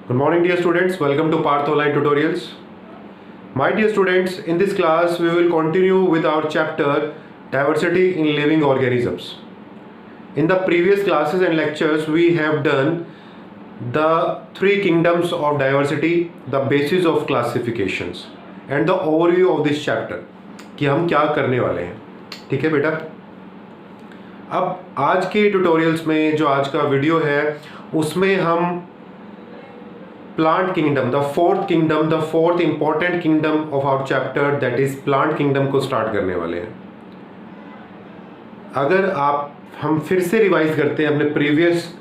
Good morning, dear students. Welcome to Parth Online Tutorials. My dear students, in this class we will continue with our chapter Diversity in Living Organisms. In the previous classes and lectures we have done the three kingdoms of diversity, the basis of classifications and the overview of this chapter कि हम क्या करने वाले हैं. ठीक है बेटा. अब आज के ट्यूटोरियल्स में जो आज का वीडियो है उसमें हम plant kingdom, the fourth important kingdom of our chapter that is plant kingdom को स्टार्ट करने वाले हैं. अगर हम फिर से रिवाइज करते हैं अपने प्रीवियस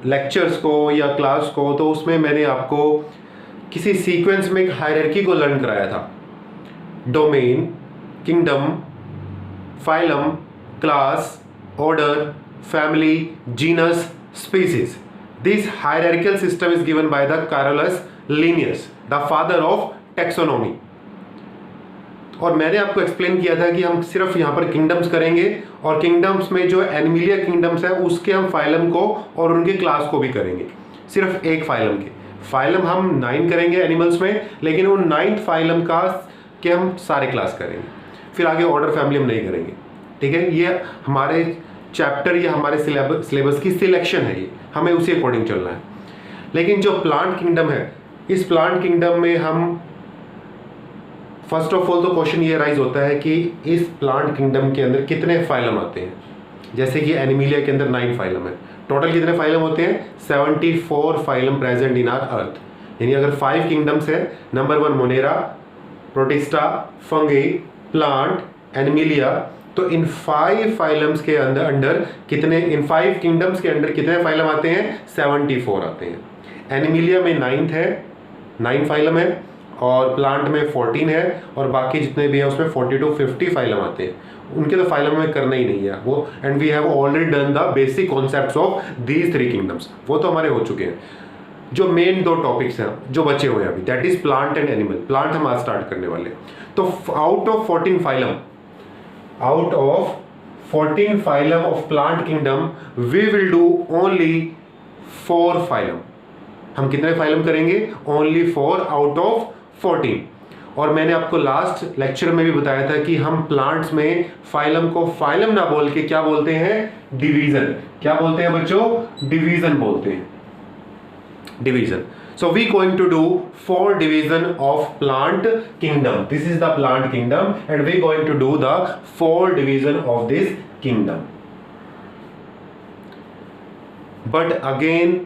लेक्चर्स को या क्लास को, तो उसमें मैंने आपको किसी सीक्वेंस में एक हायरार्की को लर्न कराया था. Domain, kingdom, phylum, class, order, family, genus, species. This hierarchical system is given by the Carolus Linnaeus, the father of taxonomy. और मैंने आपको एक्सप्लेन किया था कि हम सिर्फ यहाँ पर किंगडम्स करेंगे और किंगडम्स में जो एनिमिलिया किंगडम्स है उसके हम फाइलम को और उनके क्लास को भी करेंगे. सिर्फ एक फाइलम के फाइलम हम 9 करेंगे एनिमल्स में, लेकिन उन 9th फाइलम का के हम सारे क्लास करेंगे. फिर आगे ऑर्डर, फैमिली हम नहीं करेंगे. ठीक है, ये हमारे चैप्टर या हमारे सिलेबस की सिलेक्शन है, ये हमें उसी अकॉर्डिंग चलना है. लेकिन जो प्लांट किंगडम है, इस प्लांट किंगडम में हम फर्स्ट ऑफ ऑल तो क्वेश्चन ये राइज होता है कि इस प्लांट किंगडम के अंदर कितने फाइलम आते हैं. जैसे कि एनिमिलिया के अंदर 9 फाइलम है. टोटल कितने फाइलम होते हैं? 74 phylum present in our earth. यानी अगर 5 किंगडम्स है, number 1 Monera, Protista, Fungi, plant, Animalia, तो इन 5 फाइलम्स के अंदर कितने, इन 5 किंगडम्स के अंदर कितने फाइलम आते हैं? 74 आते हैं. एनिमिलिया में 9th है, 9 फाइलम है, और प्लांट में 14 है, और बाकी जितने भी हैं उसमें 40 to 50 फाइलम आते हैं. उनके तो फाइलम में करना ही नहीं है वो. And we have already done the basic concepts of these 3 kingdoms. वो तो हमारे हो चुके हैं. जो मेन 2 टॉपिक्स हैं जो बचे हुए हैं अभी, that is plant and animal. Plant हम आज स्टार्ट करने वाले हैं. तो out of 14 phylum of plant kingdom we will do only 4 phylum. हम कितने फाइलम करेंगे? only 4 out of 14. और मैंने आपको लास्ट लेक्चर में भी बताया था कि हम प्लांट्स में फाइलम को फाइलम ना बोल के क्या बोलते हैं? डिवीजन. क्या बोलते हैं बच्चों? डिवीजन बोलते हैं. Division. So we going to do 4 division of plant kingdom. This is the plant kingdom and we going to do the 4 division of this kingdom. But again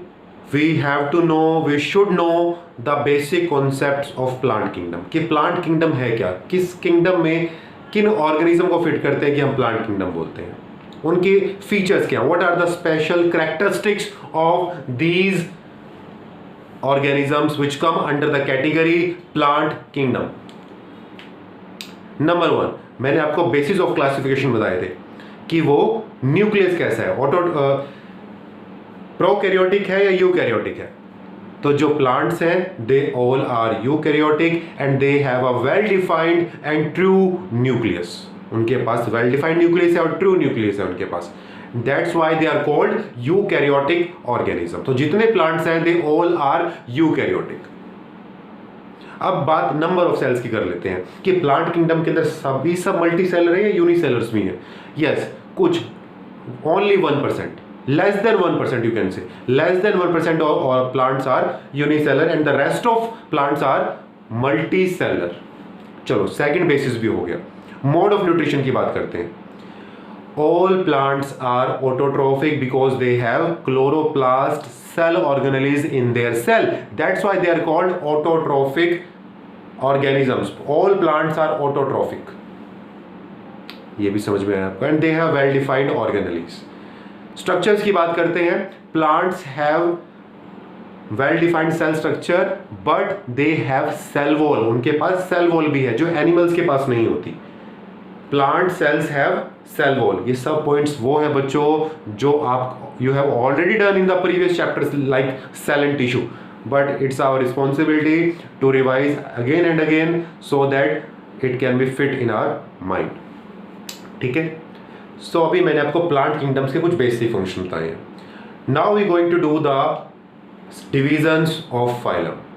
we have to know, we should know the basic concepts of plant kingdom. कि plant kingdom है क्या, किस kingdom में किन organism को fit करते हैं कि हम plant kingdom बोलते हैं, उनके features क्या, what are the special characteristics of these organisms which come under the category plant kingdom. Number 1, मैंने आपको बेसिस ऑफ क्लासिफिकेशन बताए थे कि वो न्यूक्लियस कैसा है, प्रोकैरियोटिक है या यूकैरियोटिक है. तो जो प्लांट्स हैं they all are eukaryotic and they have a well defined and true nucleus. उनके पास वेल डिफाइंड न्यूक्लियस है और ट्रू न्यूक्लियस है उनके पास. That's why they are called eukaryotic organism. तो जितने प्लांट्स हैं they all are eukaryotic. अब बात नंबर ऑफ सेल्स की कर लेते हैं कि प्लांट किंगडम के अंदर सभी सब मल्टी सेलर है या यूनिसेलर्स भी हैं. यस, कुछ only 1%, less than 1% you can say, less than 1% of plants are unicellular and the rest of plants are multi cellular. चलो, सेकेंड बेसिस भी हो गया. मोड ऑफ न्यूट्रिशन की बात करते हैं. All plants are autotrophic because they have chloroplast cell organelles in their cell. That's why they are called autotrophic organisms. All plants are autotrophic. ये भी समझ में आया आपको. And they have well defined organelles. Structures की बात करते हैं. Plants have well defined cell structure but they have cell wall. उनके पास cell wall भी है जो animals के पास नहीं होती. Plant cells have cell wall. ये सब पॉइंट्स वो है बच्चों जो आप you have already done in the previous chapters like cell and tissue, but it's our responsibility to revise again and again so that it can be fit in our mind. ठीक है. सो अभी मैंने आपको प्लांट किंगडम्स के कुछ basic function बताए हैं. Now we going to do the divisions of phylum.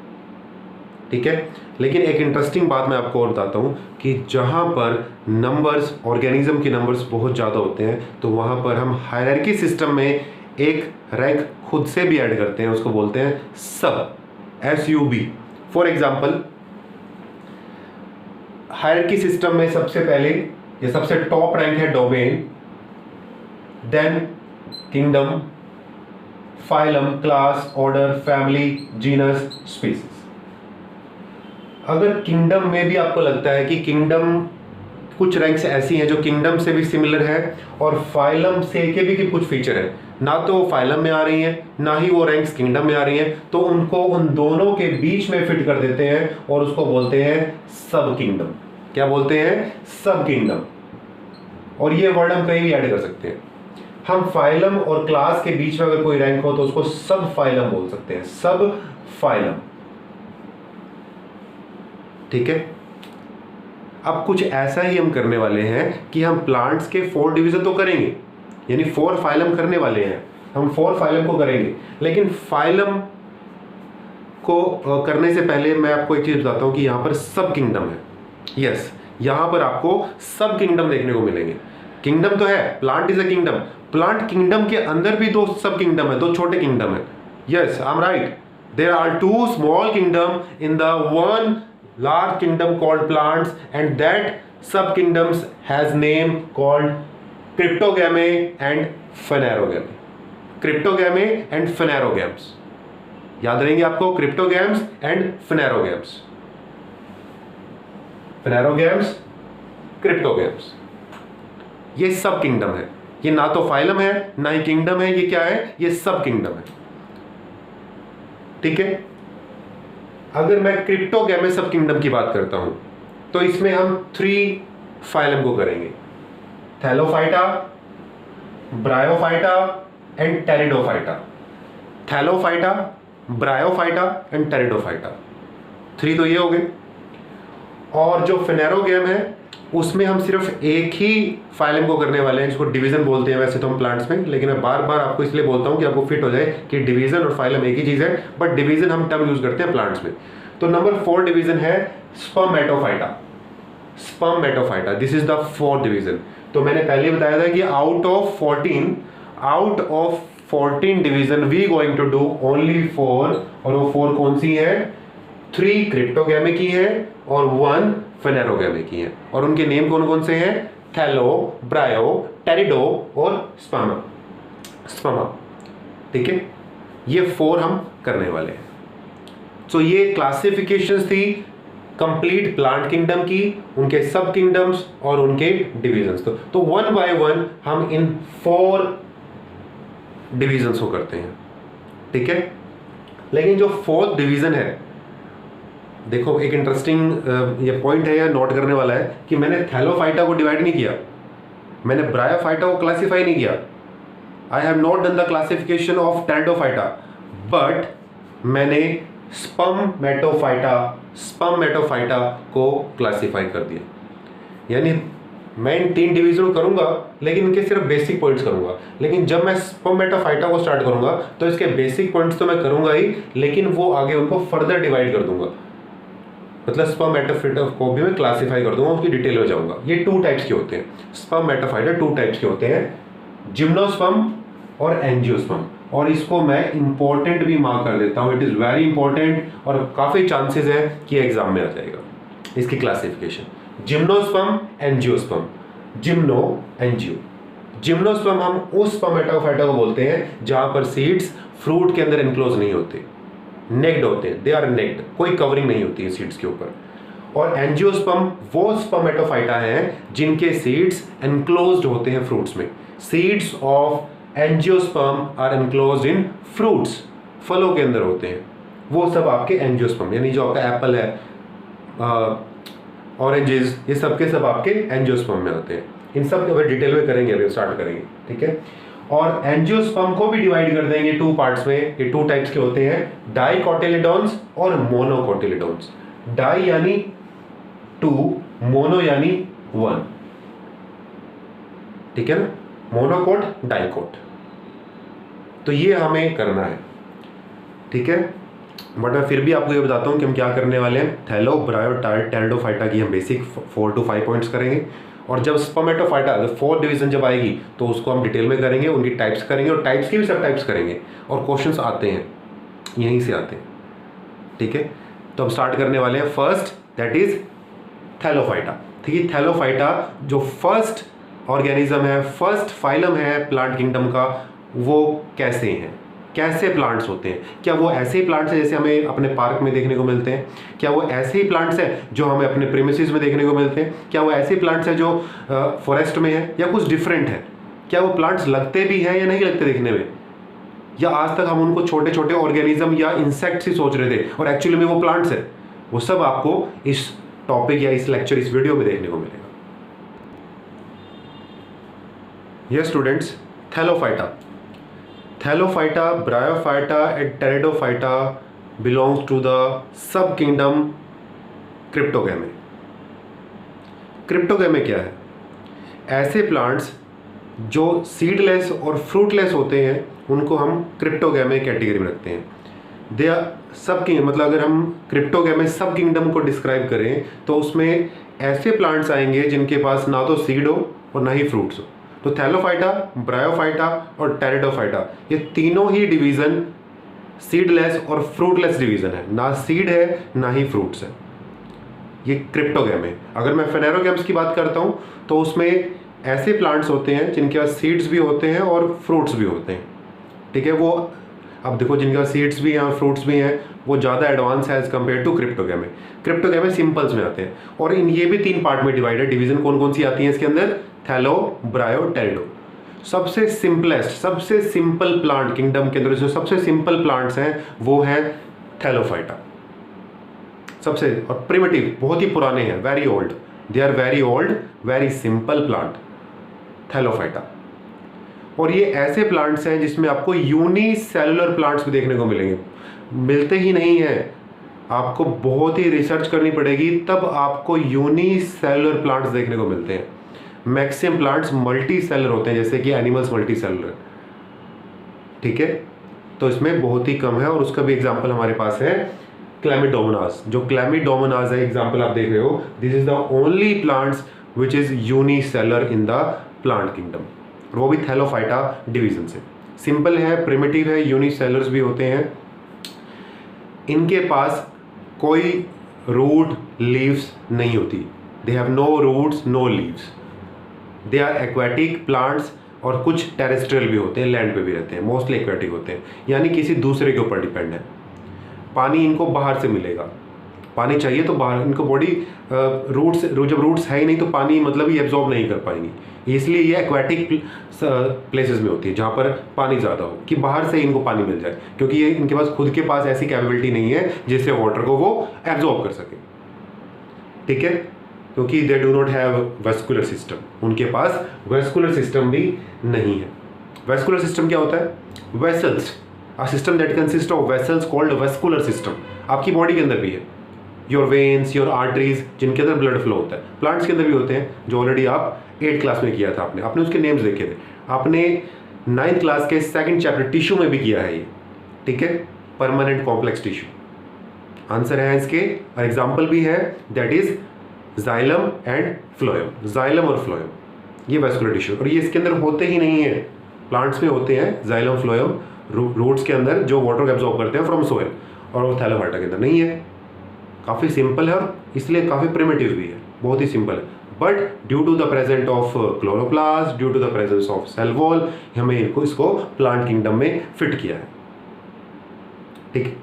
ठीक है, लेकिन एक इंटरेस्टिंग बात मैं आपको और बताता हूँ कि जहाँ पर नंबर्स, ऑर्गेनिज्म के नंबर्स बहुत ज़्यादा होते हैं तो वहाँ पर हम हायरार्की सिस्टम में एक रैंक खुद से भी ऐड करते हैं, उसको बोलते हैं sub, SUB। For example, hierarchy system में सबसे पहले या सबसे टॉप रैंक है domain, then kingdom, phylum, class, order, family, genus, species. अगर किंगडम में भी आपको लगता है कि किंगडम कुछ रैंक्स ऐसी हैं जो किंगडम से भी सिमिलर है और फाइलम से के भी कुछ फीचर है, ना तो वो फाइलम में आ रही हैं ना ही वो रैंक्स किंगडम में आ रही हैं, तो उनको उन दोनों के बीच में फिट कर देते हैं और उसको बोलते हैं सब किंगडम। क्या बोलते हैं? सब किंगडम। और ये वर्ड हम कहीं भी ऐड कर सकते हैं। हम फाइलम और क्लास के बीच में अगर कोई रैंक हो तो उसको सब फाइलम बोल सकते हैं, सब फाइलम। ठीक है, अब कुछ ऐसा ही हम करने वाले हैं कि हम प्लांट्स के 4 डिवीजन तो करेंगे, यानी 4 फाइलम करने वाले हैं, हम 4 फाइलम को करेंगे, लेकिन फाइलम को करने से पहले मैं आपको एक चीज बताता हूं कि यहां पर सब किंगडम है। यस, यहां पर आपको सब किंगडम देखने को मिलेंगे। किंगडम तो है, plant is a kingdom, plant kingdom के अंदर भी 2 सब किंगडम है, 2 छोटे किंगडम है। Yes, I am right, there are 2 small kingdom in the one large kingdom called plants, and that subkingdoms has name called cryptogame and phanerogame। cryptogame and phanerogames याद रहेंगे आपको, cryptogams and phanerogames, phanerogames, cryptogams। ये सब kingdom है, ये ना तो phylum है ना ही किंगडम है, ये क्या है? ये सब किंगडम है। ठीक है, अगर मैं क्रिप्टोगैमे सब किंगडम की बात करता हूं तो इसमें हम 3 फाइलम को करेंगे, Thallophyta, bryophyta and pteridophyta. Thallophyta, bryophyta and pteridophyta, 3 तो ये हो गए। और जो फेनेरोगैम है उसमें हम सिर्फ एक ही फाइलम को करने वाले हैं, जिसको डिवीजन बोलते हैं वैसे तो हम प्लांट्स में, लेकिन मैं बार बार आपको इसलिए बोलता हूं कि आपको फिट हो जाए कि डिवीजन और फाइलम एक ही चीज है, बट डिवीजन हम तब यूज करते हैं प्लांट्स में। तो नंबर 4 डिवीजन है Spermatophyta. Spermatophyta, this is the 4th division. तो मैंने पहले बताया था कि out of 14 division we going to do only 4, और वो 4 कौन सी है? 3 क्रिप्टोगैमे की है और 1 फेनेरोगैमे की है, और उनके नेम कौन कौन से हैं? थैलो, ब्रायो, टेरिडो और स्पर्मा। स्पर्मा। ठीक है, ये 4 हम करने वाले हैं। सो ये क्लासिफिकेशंस थी कंप्लीट प्लांट किंगडम की, उनके सब किंगडम्स और उनके डिविजन्स। तो 1 बाय 1 हम इन 4 डिविजन्स को करते हैं। ठीक है, लेकिन जो 4th डिवीजन है, देखो एक इंटरेस्टिंग ये पॉइंट है, या नोट करने वाला है कि मैंने थैलोफाइटा को डिवाइड नहीं किया, मैंने ब्रायोफाइटा को क्लासिफाई नहीं किया। I have not done the classification of pteridophyta, but मैंने स्पर्मेटोफाइटा को क्लासिफाई कर दिया। यानी मैं इन 3 डिवीजन करूंगा लेकिन इनके सिर्फ बेसिक पॉइंट्स करूंगा, लेकिन जब मैं स्पर्मेटोफाइटा को स्टार्ट करूंगा तो इसके बेसिक पॉइंट्स तो मैं करूंगा ही, लेकिन वो आगे उनको फर्दर डिवाइड कर दूंगा। मतलब स्पर्मेटोफाइटा को भी मैं क्लासिफाई कर दूंगा, उसकी डिटेल में जाऊंगा। ये 2 टाइप्स के होते हैं, स्पर्मेटोफाइटा 2 टाइप्स के होते हैं, जिम्नोस्पर्म और एंजियोस्पर्म। और इसको मैं इंपॉर्टेंट भी मार्क कर देता हूं, इट इज वेरी इंपॉर्टेंट, और काफी चांसेस है कि एग्जाम में आ जाएगा इसकी classification. Gymnosperm, angiosperm, gymno, angio. Gymnosperm हम उस स्पर्मेटोफाइटा को बोलते हैं जहां पर सीड्स फ्रूट के अंदर इनक्लोज नहीं होते, नेक्ड होते हैं, दे आर नेक्ड, कोई कवरिंग नहीं होती है सीड्स के ऊपर। और एंजियोस्पर्म वो स्पर्मेटोफाइटा हैं जिनके सीड्स एनक्लोज्ड होते हैं फ्रूट्स में। Seeds of angiosperm are enclosed in fruits, फलों के अंदर होते हैं, वो सब आपके एंजियोस्पर्म, यानी जो आपका एप्पल है, ऑरेंजेस, ये सब के सब आपके एंजियोस्पर्म में होते हैं। इन सब अगर डिटेल में करेंगे, अभी स्टार्ट करेंगे। ठीक है, और एंजियोस्पर्म को भी डिवाइड कर देंगे 2 पार्ट्स में। ये 2 टाइप्स के होते हैं, डाइकोटिलेडोन्स और मोनोकोटिलेडोन्स। डाई यानी 2, मोनो यानी 1। ठीक है ना, मोनोकोट, डाइकोट। तो ये हमें करना है। ठीक है। बट मैं फिर भी आपको ये बताता हूँ कि हम क्या करने वाले हैं। थैलो, ब्रायो, टेरिडोफाइटा की हम बेसिक 4 to 5 पॉइंट्स करेंगे, और जब स्पर्मेटोफाइटा 4th डिवीजन जब आएगी तो उसको हम डिटेल में करेंगे, उनकी टाइप्स करेंगे, और टाइप्स की भी सब टाइप्स करेंगे, और क्वेश्चंस आते हैं यहीं से आते हैं, ठीक है। तो हम स्टार्ट करने वाले हैं फर्स्ट, दैट इज थैलोफाइटा। ठीक है, थैलोफाइटा जो फर्स्ट ऑर्गेनिज्म है, फर्स्ट फाइलम है प्लांट किंगडम का, वो कैसे हैं, कैसे प्लांट्स होते हैं। क्या वो ऐसे ही प्लांट्स हैं जैसे हमें अपने पार्क में देखने को मिलते हैं? क्या वो ऐसे ही प्लांट्स हैं जो हमें अपने प्रीमिसेस में देखने को मिलते हैं? क्या वो ऐसे प्लांट्स हैं जो फॉरेस्ट में है, या कुछ डिफरेंट है? क्या वो प्लांट्स लगते भी हैं या नहीं लगते देखने में, या आज तक हम उनको छोटे छोटे ऑर्गेनिज्म या इंसेक्ट्स ही सोच रहे थे और एक्चुअली में वो प्लांट्स है? वो सब आपको इस टॉपिक या इस लेक्चर, इस वीडियो में देखने को मिलेगा। Yes students, thallophyta, bryophyta and pteridophyta belongs to the sub kingdom cryptogamae. Cryptogamae क्या है? ऐसे प्लांट्स जो सीडलेस और फ्रूटलेस होते हैं उनको हम क्रिप्टोगैमे कैटेगरी में रखते हैं। दे आर सब किंग, मतलब अगर हम क्रिप्टोगैमे सब किंगडम को डिस्क्राइब करें तो उसमें ऐसे प्लांट्स आएंगे जिनके पास ना तो सीड हो और ना ही फ्रूट्स हो। तो थैलोफाइटा, ब्रायोफाइटा और टेरिडोफाइटा, ये तीनों ही डिवीजन सीडलेस और फ्रूटलेस डिवीजन है, ना सीड है ना ही फ्रूट्स है। ये क्रिप्टोगैम है। अगर मैं फेनेरोगैम्स की बात करता हूँ तो उसमें ऐसे प्लांट्स होते हैं जिनके पास सीड्स भी होते हैं और फ्रूट्स भी होते हैं, ठीक है। वो अब देखो, जिनके पास सीड्स भी हैं और फ्रूट्स भी हैं वो ज़्यादा एडवांस है एज कम्पेयर टू क्रिप्टोगैमे। क्रिप्टोगैमे सिंपल्स में आते हैं, और इन ये भी 3 पार्ट में डिवाइडेड। डिवीजन कौन कौन सी आती है इसके अंदर? थैलो, ब्रायो, टेरिडो। सबसे सिंपलेस्ट, सबसे सिंपल प्लांट किंगडम के अंदर जो सबसे सिंपल प्लांट्स हैं वो है थैलोफाइटा। सबसे और प्रिमिटिव, बहुत ही पुराने हैं, very old, they are very old, very simple plant, Thallophyta. और ये ऐसे प्लांट्स हैं जिसमें आपको यूनिसेलुलर प्लांट्स भी देखने को मिलेंगे। मिलते ही नहीं हैं, आपको बहुत ही रिसर्च करनी पड़ेगी तब आपको यूनिसेलुलर प्लांट्स देखने को मिलते हैं। मैक्सिमम प्लांट्स मल्टी सेलुलर होते हैं, जैसे कि एनिमल्स मल्टी सेलुलर, ठीक है। तो इसमें बहुत ही कम है, और उसका भी एग्जाम्पल हमारे पास है क्लैमिडोमोनास। जो क्लैमिडोमोनास है एग्जाम्पल आप देख रहे हो, this is the only plants which is unicellular in the plant kingdom, वो भी थैलोफाइटा डिवीजन से। सिंपल है, प्रिमिटिव है, यूनिसेलुलर्स भी होते हैं। इनके पास कोई रूट लीव्स नहीं होती, they have no roots no leaves. They are aquatic plants, और कुछ टेरेस्ट्रियल भी होते हैं, लैंड पे भी रहते हैं, मोस्टली एक्वेटिक होते हैं, यानी किसी दूसरे के ऊपर डिपेंड है। पानी इनको बाहर से मिलेगा, पानी चाहिए तो बाहर, इनको बॉडी रूट्स, जब रूट्स है ही नहीं तो पानी मतलब ही एब्जॉर्ब नहीं कर पाएंगी, इसलिए ये एक्वेटिक प्लेसेस में होती है जहाँ पर पानी ज़्यादा हो, कि बाहर से इनको पानी मिल जाए, क्योंकि ये इनके पास खुद के पास ऐसी कैपेबिलिटी नहीं है जिससे वाटर को वो एब्जॉर्ब कर सके, ठीक है। क्योंकि they do not have vascular system, उनके पास वेस्कुलर सिस्टम भी नहीं है। वेस्कुलर सिस्टम क्या होता है? Vessels, a system that consist of vessels called vascular system. आपकी बॉडी के अंदर भी है, योर वेन्स, योर आर्टरीज, जिनके अंदर ब्लड फ्लो होता है। प्लांट्स के अंदर भी होते हैं, जो ऑलरेडी आप 8th क्लास में किया था आपने उसके नेम्स देखे थे। आपने 9th क्लास के 2nd चैप्टर टिश्यू में भी किया है ये, ठीक है, परमानेंट कॉम्प्लेक्स टिश्यू। आंसर है इसके, और एग्जाम्पल भी है, that is xylem and phloem. Xylem और फ्लोएम ये वेस्कुलर टिश्यू, और ये इसके अंदर होते ही नहीं है। प्लांट्स में होते हैं जाइलम, फ्लोएम, रूट्स के अंदर जो वाटर एब्जॉर्ब करते हैं फ्रॉम सोइल, और वो थैलोफाइटा के अंदर नहीं है। काफ़ी सिंपल है और इसलिए काफ़ी प्रिमिटिव भी है, बहुत ही सिंपल है। But due to the present of chloroplast, due to the presence of cell wall, हमें इसको प्लांट किंगडम में फिट किया है, ठीक है।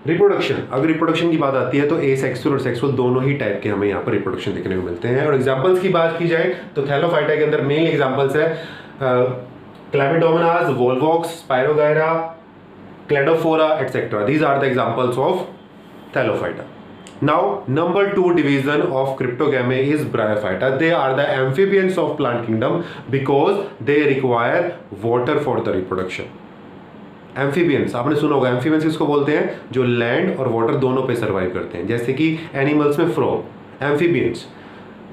रिप्रोडक्शन, अगर रिप्रोडक्शन की बात आती है तो एसेक्सुअल और सेक्सुअल दोनों ही टाइप के हमें यहाँ पर रिप्रोडक्शन देखने को मिलते हैं। और एग्जांपल्स की बात की जाए तो थैलोफाइटा के अंदर मेन एग्जांपल्स है chlamydomonas, volvox, spirogyra, cladophora etcetera. These are the examples of thallophyta. Now, number 2 division of Cryptogame is Bryophyta. They are the amphibians of plant kingdom because they require water for the reproduction. Amphibians आपने सुना होगा, amphibians किसको बोलते हैं? जो land और water दोनों पे सर्वाइव करते हैं, जैसे कि एनिमल्स में फ्रॉग, एम्फीबियंस।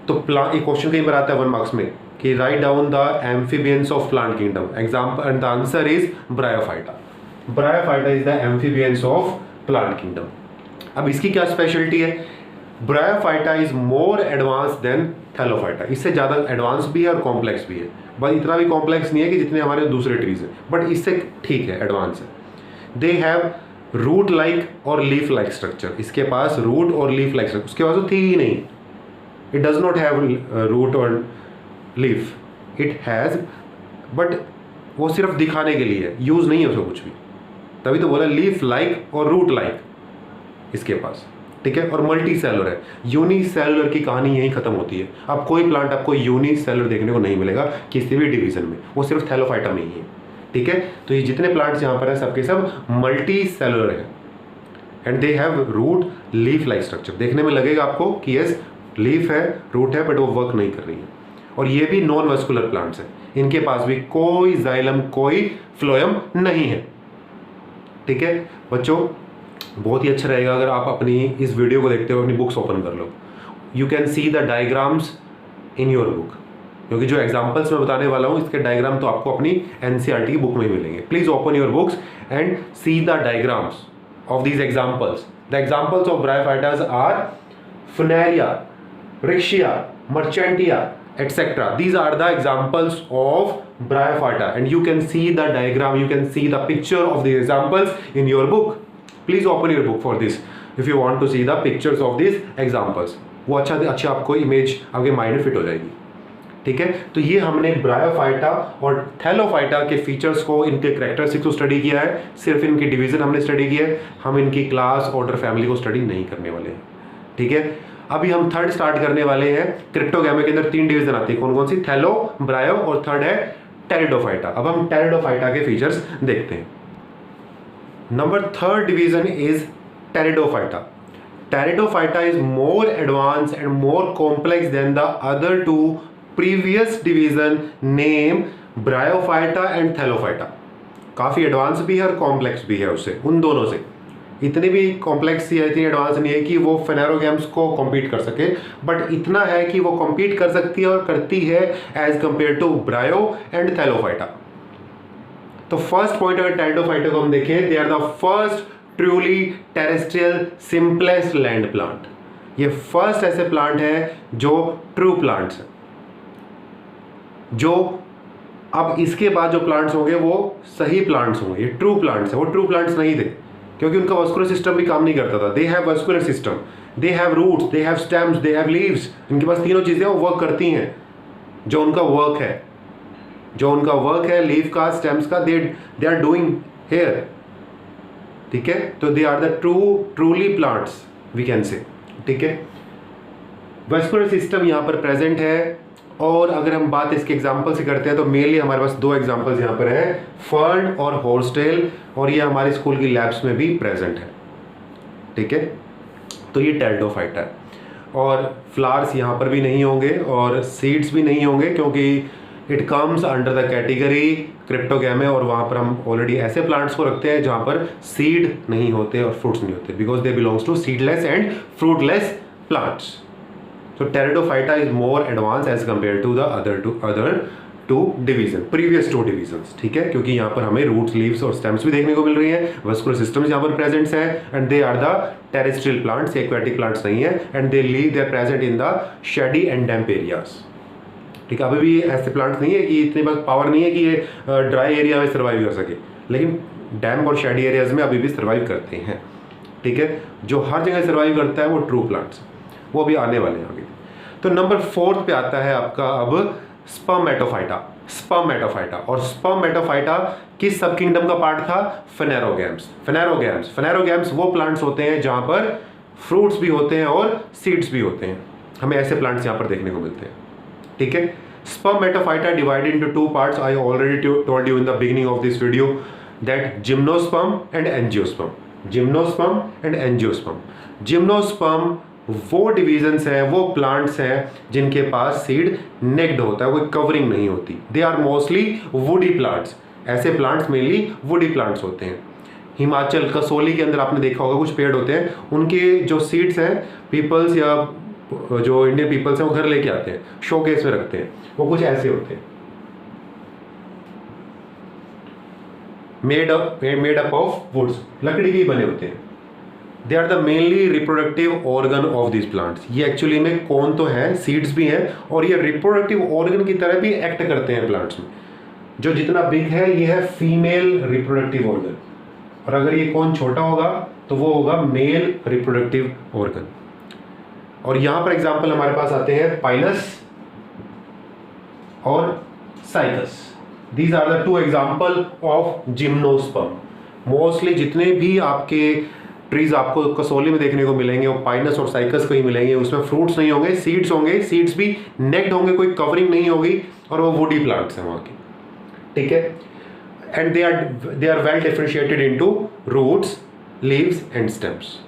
तो एक क्वेश्चन कहीं पर आता है 1 मार्क्स में कि write down the amphibians of plant kingdom, example, and the answer is Bryophyta. Bryophyta is the amphibians of plant kingdom. अब इसकी क्या स्पेशलिटी है? Bryophyta is more advance than Thallophyta. इससे ज़्यादा एडवांस भी है और कॉम्प्लेक्स भी है, बट इतना भी कॉम्प्लेक्स नहीं है कि जितने हमारे दूसरे ट्रीज हैं, बट इससे ठीक है, एडवांस है। दे हैव रूट लाइक और लीफ लाइक स्ट्रक्चर। इसके पास रूट और लीफ लाइक स्ट्रक्चर, उसके पास तो थी ही नहीं। It does not have root और लीफ, इट हैज़, बट वो सिर्फ दिखाने के लिए है, यूज़ नहीं है उसको कुछ भी। तभी तो बोला लीफ लाइक और रूट लाइक इसके पास, ठीक है। और मल्टी सेलुलर है। यूनिसेलुलर की कहानी यहीं खत्म होती है। अब कोई प्लांट आपको यूनिसेलुलर देखने को नहीं मिलेगा किसी भी डिवीजन में, वो सिर्फ थैलोफाइटा में ही है, ठीक है। तो ये जितने प्लांट्स यहाँ पर है सबके सब मल्टी सेलुलर है and they have root leaf like structure. देखने में लगेगा आपको कि यस लीफ है, रूट है, बट वो वर्क नहीं कर रही है। और ये भी नॉन वस्कुलर प्लांट्स है, इनके पास भी कोई जाइलम कोई फ्लोएम नहीं है, ठीक है बच्चों। बहुत ही अच्छा रहेगा अगर आप अपनी इस वीडियो को देखते हो अपनी बुक्स ओपन कर लो। You can see the diagrams in your book, क्योंकि जो एग्जाम्पल्स मैं बताने वाला हूँ इसके डायग्राम तो आपको अपनी एनसीईआरटी की बुक में ही मिलेंगे। Please open your books and see the diagrams of these examples. The examples of bryophytas are funaria, riccia, marchantia, etc. These are the examples of Bryophyta, and you can see the diagram, you can see the picture of the examples in your book. Please open your book for this if you want to see the pictures of these examples. वो अच्छा आपको image आपके mind में fit हो जाएगी, ठीक है। तो ये हमने ब्रायोफाइटा और थैलोफाइटा के फीचर्स को, इनके कैरेक्टरिस्टिक्स को स्टडी किया है, सिर्फ इनकी डिवीजन हमने स्टडी किया है। हम इनकी क्लास, ऑर्डर, फैमिली को स्टडी नहीं करने वाले हैं, ठीक है। अभी हम थर्ड स्टार्ट करने वाले हैं। क्रिप्टोगैमा के अंदर 3 डिवीजन आती है, कौन कौन सी? थैलो, ब्रायो और थर्ड है टेरिडोफाइटा। अब हम टेरिडोफाइटा के फीचर्स देखते हैं। Number third division is Pteridophyta. Pteridophyta is more advance and more complex than the other 2 previous division name Bryophyta and Thallophyta. काफी एडवांस भी है और कॉम्प्लेक्स भी है उससे, उन दोनों से। इतनी भी कॉम्प्लेक्स या इतनी एडवांस नहीं है कि वो फेनेरोगैम्स को कॉम्पीट कर सके, बट इतना है कि वो कॉम्पीट कर सकती है और करती है as compare to bryo and Thallophyta. तो फर्स्ट पॉइंट अगर टेरिडोफाइटा को हम देखें, they are the first truly terrestrial simplest land plant. ये फर्स्ट ऐसे प्लांट है जो ट्रू प्लांट्स है, जो अब इसके बाद जो प्लांट्स होंगे वो सही प्लांट्स होंगे, ये ट्रू प्लांट्स है। वो ट्रू प्लांट्स नहीं थे क्योंकि उनका वस्कुलर सिस्टम भी काम नहीं करता था। They have vascular system, they have roots, they have stems, they have leaves. इनके पास तीनों चीजें वो वर्क करती हैं। जो उनका वर्क है, जो उनका वर्क है लीफ का, स्टेम्स का, दे आर डूइंग हेयर, ठीक है। तो they are the truly plants we can say, ठीक है। वस्कुलर सिस्टम यहाँ पर प्रेजेंट है। और अगर हम बात इसके एग्जाम्पल से करते हैं तो मेनली हमारे पास 2 एग्जाम्पल्स यहाँ पर हैं, फर्न और हॉर्सटेल, और ये हमारे स्कूल की लैब्स में भी प्रेजेंट है, ठीक है। तो ये टेरिडोफाइटा है। और फ्लावर्स यहाँ पर भी नहीं होंगे और सीड्स भी नहीं होंगे, क्योंकि it comes under the category cryptogamae, और वहाँ पर हम ऑलरेडी ऐसे प्लांट्स को रखते हैं जहाँ पर सीड नहीं होते और फ्रूट्स नहीं होते, because they belongs to seedless and fruitless plants. So Pteridophyta is more advanced as compared to the other two division, previous 2 divisions, ठीक है। क्योंकि यहाँ पर हमें रूट्स, लीव्स और स्टेम्स भी देखने को मिल रही हैं, वस्कुलर सिस्टम्स यहाँ पर प्रेजेंट्स हैं, and they are the terrestrial plants, aquatic plants नहीं है, and they live, they are present in the shady and damp areas, ठीक है। अभी भी ऐसे प्लांट्स नहीं है कि इतनी बस पावर नहीं है कि ये ड्राई एरिया में सर्वाइव कर सके, लेकिन डैम्प और शेडी एरियाज में अभी भी सर्वाइव करते हैं, ठीक है। जो हर जगह सर्वाइव करता है वो ट्रू प्लांट्स, वो भी आने वाले हैं आगे। तो नंबर 4 पे आता है आपका अब स्पर्मेटोफाइटा। स्पर्मेटोफाइटा, और स्पर्मेटोफाइटा किस सब किंगडम का पार्ट था? फेनेरोगैम्स। फेनेरोगैम्स वो प्लांट्स होते हैं जहां पर फ्रूट्स भी होते हैं और सीड्स भी होते हैं। हमें ऐसे प्लांट्स यहां पर देखने को मिलते हैं, ठीक है। Spermatophyta divided into 2 parts. I already told you in the beginning of this video that gymnosperm and angiosperm. Gymnosperm and angiosperm. Gymnosperm वो डिविजन्स हैं, वो प्लांट्स हैं जिनके पास सीड नेक्ड होता है, कोई कवरिंग नहीं होती। They are mostly woody plants. ऐसे प्लांट्स मेनली वुडी प्लांट्स होते हैं। हिमाचल कसोली के अंदर आपने देखा होगा कुछ पेड़ होते हैं, उनके जो सीड्स हैं पीपल्स या जो इंडियन पीपल्स हैं वो घर लेके आते हैं, शोकेस में रखते हैं, वो कुछ ऐसे होते हैं। मेड अप ऑफ वुड्स, लकड़ी के ही बने होते हैं। They are the mainly reproductive organ of this plants. ये एक्चुअली में कौन तो है, सीड्स भी हैं, और ये रिप्रोडक्टिव ऑर्गन की तरह भी एक्ट करते हैं प्लांट्स में। जो जितना बिग है ये है फीमेल रिप्रोडक्टिव ऑर्गन, और अगर ये कौन छोटा होगा तो वो होगा मेल रिप्रोडक्टिव ऑर्गन। और यहां पर एग्जांपल हमारे पास आते हैं पाइनस और Cycas. These are the two example of gymnosperm. Mostly जितने भी आपके ट्रीज आपको कसौली में देखने को मिलेंगे वो पाइनस और साइकस को ही मिलेंगे। उसमें फ्रूट्स नहीं होंगे, सीड्स होंगे, सीड्स भी नेक्ड होंगे, कोई कवरिंग नहीं होगी, और वो वुडी प्लांट्स हैं वहां की, ठीक है। And they are well differentiated into roots, leaves and stems.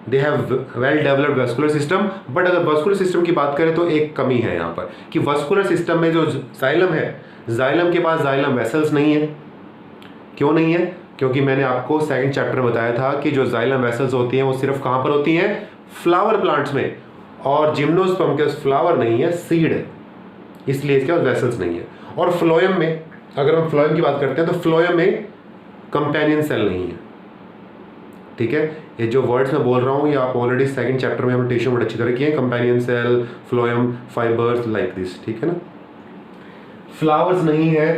They have well developed vascular system. But अगर वस्कुलर सिस्टम की बात करें तो एक कमी है यहाँ पर कि वस्कुलर सिस्टम में जो जाइलम है, जाइलम के पास जाइलम वेसल्स नहीं है। क्यों नहीं है? क्योंकि मैंने आपको सेकंड चैप्टर में बताया था कि जो जाइलम वेसल्स होती हैं वो सिर्फ कहाँ पर होती हैं? फ्लावर प्लांट्स में। और जिम्नोस्पर्म के फ्लावर नहीं है, सीड है, इसलिए इसके पास वेसल्स नहीं है। और फ्लोएम में, अगर हम फ्लोएम की बात करते हैं तो फ्लोएम में कंपेनियन सेल नहीं है, ठीक है। ये जो वर्ड्स मैं बोल रहा हूँ ये आप ऑलरेडी सेकंड चैप्टर में हमने टिश्यू वर्ड अच्छी तरह किए हैं, companion cell, phloem, fibres, like this, ठीक है ना। फ्लावर्स नहीं है,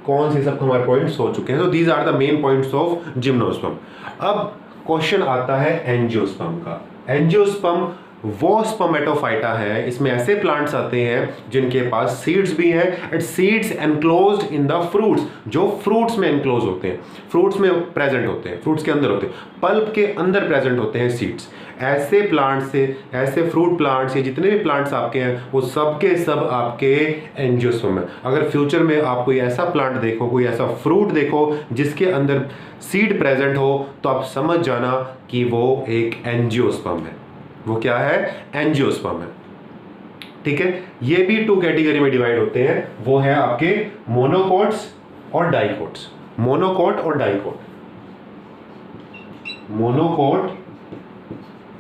कौन से सब हमारे पॉइंट्स हो चुके हैं। तो these are the main points of gymnosperm. अब क्वेश्चन आता है एंजियोस्पर्म का। एंजियोस्पर्म वो स्पर्मेटोफाइटा है, इसमें ऐसे प्लांट्स आते हैं जिनके पास सीड्स भी हैं and seeds enclosed in the fruits, जो फ्रूट्स में एनक्लोज होते हैं, फ्रूट्स में प्रेजेंट होते हैं, फ्रूट्स के अंदर होते हैं, पल्प के अंदर प्रेजेंट होते हैं सीड्स। ऐसे प्लांट्स से, ऐसे फ्रूट प्लांट्स, ये जितने भी प्लांट्स आपके हैं वो सब के सब आपके एंजियोस्पर्म है। अगर फ्यूचर में आप कोई ऐसा प्लांट देखो, कोई ऐसा फ्रूट देखो जिसके अंदर सीड प्रेजेंट हो, तो आप समझ जाना कि वो एक एंजियोस्पर्म है। वो क्या है? एंजियोस्पर्म है, ठीक है। ये भी टू कैटेगरी में डिवाइड होते हैं, वो है आपके मोनोकोट्स और डाइकोट्स। मोनोकोट और डाइकोट, मोनोकोट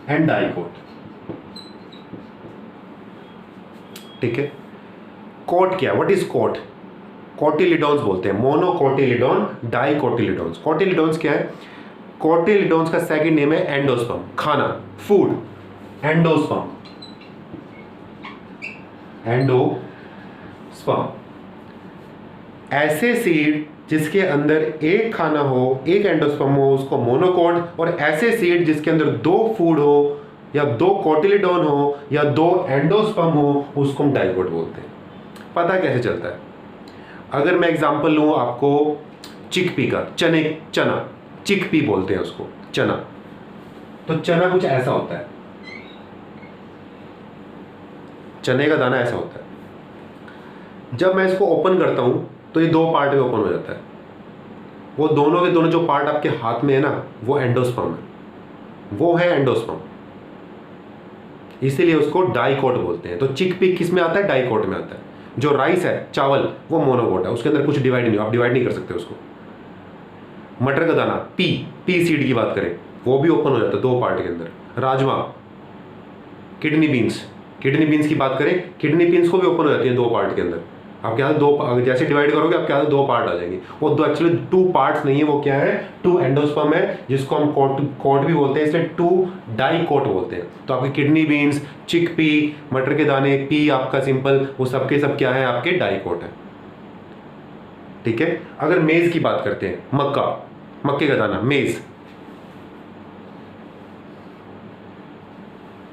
एंड डाइकोट, ठीक है। कोट क्या? What is coat? कोटिलिडोन्स बोलते हैं, मोनोकोटिलिडोन, डाइकोटिलिडोन्स। कोटिलिडोन्स क्या है? कोटिलिडोन्स का सेकंड नेम है एंडोस्पर्म, खाना, फूड, एंडोस्पर्म, एंडोस्पर्म। ऐसे सीड जिसके अंदर एक खाना हो, एक एंडोस्पर्म हो, उसको मोनोकोट, और ऐसे सीड जिसके अंदर दो फूड हो, या दो कोटिलिडोन हो, या दो एंडोस्पर्म हो, उसको हम डाइकोट बोलते हैं। पता कैसे चलता है? अगर मैं एग्जांपल लूं आपको चिकपी का, चना, चिकपी बोलते हैं उसको, चना। तो चना कुछ ऐसा होता है, चने का दाना ऐसा होता है। जब मैं इसको ओपन करता हूं तो ये दो पार्ट में ओपन हो जाता है। वो दोनों के दोनों जो पार्ट आपके हाथ में है ना, वो एंडोस्पर्म है, वो है एंडोस्पर्म, इसीलिए उसको डाइकोट बोलते हैं। तो चिकपी किस में आता है? डाइकोट में आता है। जो राइस है, चावल, वो मोनोकोट है, उसके अंदर कुछ डिवाइड नहीं, आप डिवाइड नहीं कर सकते उसको। मटर का दाना, पी सीड की बात करें, वो भी ओपन हो जाता है दो पार्ट के अंदर। राजमा, किडनी बीन्स की बात करें, किडनी बीन्स को भी ओपन हो जाती है दो पार्ट के अंदर। आपके यहाँ दो, जैसे डिवाइड करोगे आपके यहाँ दो पार्ट आ जाएंगे। वो दो एक्चुअली टू पार्ट्स नहीं है, वो क्या है? टू एंडोस्पर्म है, जिसको हम कोट भी बोलते हैं, इसलिए टू डाइकोट बोलते हैं। तो आपके किडनी बीन्स, चिकपी, मटर के दाने, पी आपका सिंपल, वो सबके सब क्या है? आपके डाइकोट है, ठीक है। अगर मेज की बात करते हैं, मक्के का दाना, मेज,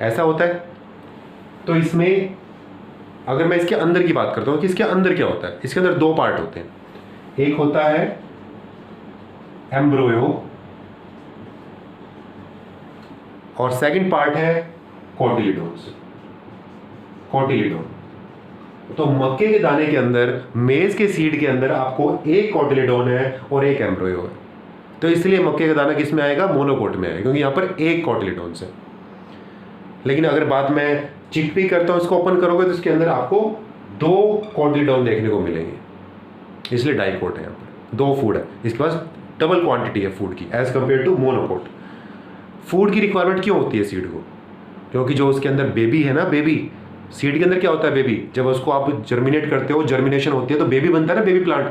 ऐसा होता है। तो इसमें अगर मैं इसके अंदर की बात करता हूं कि इसके अंदर क्या होता है, इसके अंदर दो पार्ट होते हैं। एक होता है एम्ब्रियो और सेकंड पार्ट है कोटिलिडोन्स, कोटिलिडोन। तो मक्के के दाने के अंदर, मेज के सीड के अंदर आपको एक कोटिलिडोन है और एक एम्ब्रियो है। तो इसलिए मक्के का दाना किस में आएगा? मोनोकोट में आएगा, क्योंकि यहां पर एक कोटिलिडोन है। लेकिन अगर बात मैं चिकपी करता हूं, इसको ओपन करोगे तो इसके अंदर आपको दो कोटिलिडोन देखने को मिलेंगे, इसलिए डाइकोट है। यहाँ पर दो फूड है, इसके पास डबल क्वांटिटी है फूड की as compare to monocot. Food की रिक्वायरमेंट क्यों होती है सीड को? क्योंकि जो उसके अंदर बेबी है ना, बेबी सीड के अंदर क्या होता है? बेबी, जब उसको आप जर्मिनेट करते हो, जर्मिनेशन होती है तो बेबी बनता है ना, बेबी प्लांट।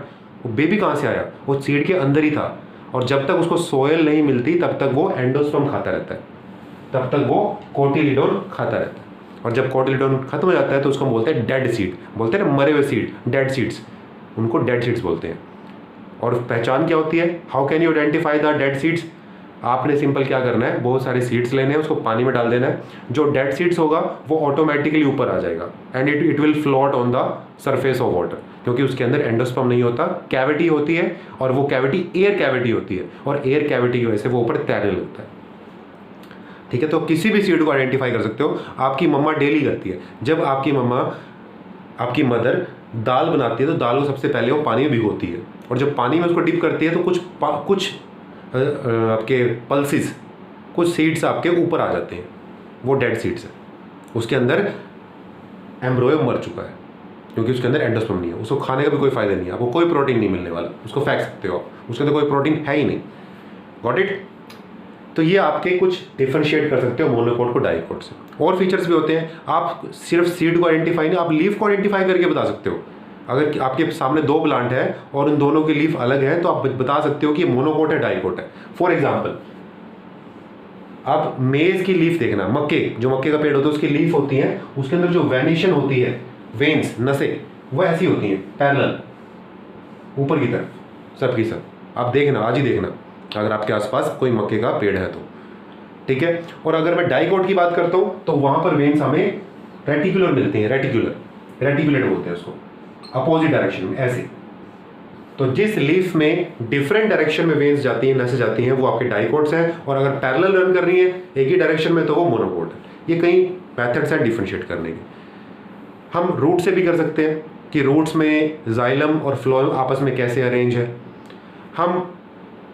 वो बेबी कहाँ से आया? वो सीड के अंदर ही था। और जब तक उसको सोयल नहीं मिलती तब तक वो एंडोस्पर्म खाता रहता है, तब तक वो कोटिलिडोन खाता रहता है। और जब कोटिलिडोन खत्म हो जाता है तो उसको बोलते हैं डेड सीड, बोलते हैं ना मरे हुए सीड, डेड सीड्स, उनको डेड सीड्स बोलते हैं। और पहचान क्या होती है, how can you identify the dead seeds? आपने सिंपल क्या करना है, बहुत सारे सीड्स लेने हैं, उसको पानी में डाल देना है, जो डेड सीड्स होगा वो ऑटोमेटिकली ऊपर आ जाएगा and it will float on the surface of water, क्योंकि उसके अंदर एंडोस्पर्म नहीं होता, कैविटी होती है और वो कैविटी एयर कैविटी होती है और एयर कैविटी की वजह से वो ऊपर तैरने लगता है। ठीक है, तो किसी भी सीड को आइडेंटिफाई कर सकते हो। आपकी मम्मा डेली करती है, जब आपकी मम्मा, आपकी मदर दाल बनाती है तो दाल को सबसे पहले वो पानी में भिगोती है और जब पानी में उसको डिप करती है तो कुछ आपके पल्सिस, कुछ सीड्स आपके ऊपर आ जाते हैं, वो डेड सीड्स है, उसके अंदर एम्ब्रोयो मर चुका है क्योंकि उसके अंदर एंडोस्पर्म नहीं है, उसको खाने का भी कोई फायदा नहीं है, आपको कोई प्रोटीन नहीं मिलने वाला, उसको फेंक सकते हो आप, उसके अंदर कोई प्रोटीन है ही नहीं। Got it? तो ये आपके कुछ डिफरेंशिएट कर सकते हो मोनोकोट को डाइकोट से। और फीचर्स भी होते हैं, आप सिर्फ सीड को आइडेंटिफाई नहीं, आप लीफ को आइडेंटिफाई करके बता सकते हो। अगर आपके सामने दो प्लांट है और उन दोनों के लीफ अलग हैं तो आप बता सकते हो कि मोनोकोट है डाइकोट है। फॉर एग्जाम्पल, आप मेज की लीफ देखना, मक्के, जो मक्के का पेड़ होता है उसकी लीफ होती है, उसके अंदर जो वेनिशन होती है, वेन्स, नसें, वो ऐसी होती हैं पैरेलल ऊपर की तरफ, सब की सब। आप देखना, आज ही देखना अगर आपके आसपास कोई मक्के का पेड़ है तो, ठीक है। और अगर मैं डाइकोट की बात करता हूँ तो वहां पर वेन्स हमें रेटिकुलर मिलते हैं, रेटिकुलेट बोलते हैं उसको, अपोजिट डायरेक्शन में ऐसे। तो जिस लीफ में डिफरेंट डायरेक्शन में वेन्स जाती हैं, नसें जाती हैं, वो आपके डाइकोट्स हैं, और अगर पैरेलल रन कर रही है एक ही डायरेक्शन में तो वो मोनोकोट है। ये कई मेथड्स हैं डिफरेंशिएट करने के। हम रूट से भी कर सकते हैं कि रूट्स में जाइलम और फ्लोएम आपस में कैसे अरेंज है। हम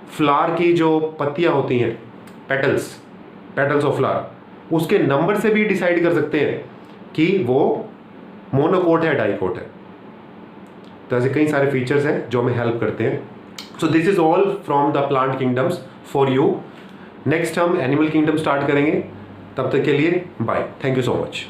फ्लावर की जो पत्तियां होती हैं, पेटल्स ऑफ फ्लावर, उसके नंबर से भी डिसाइड कर सकते हैं कि वो मोनोकोट है डाइकोट है। तो ऐसे कई सारे फीचर्स हैं जो हमें हेल्प करते हैं। So this is all from the plant kingdoms for you. Next हम एनिमल किंगडम स्टार्ट करेंगे, तब तक के लिए bye, thank you so much.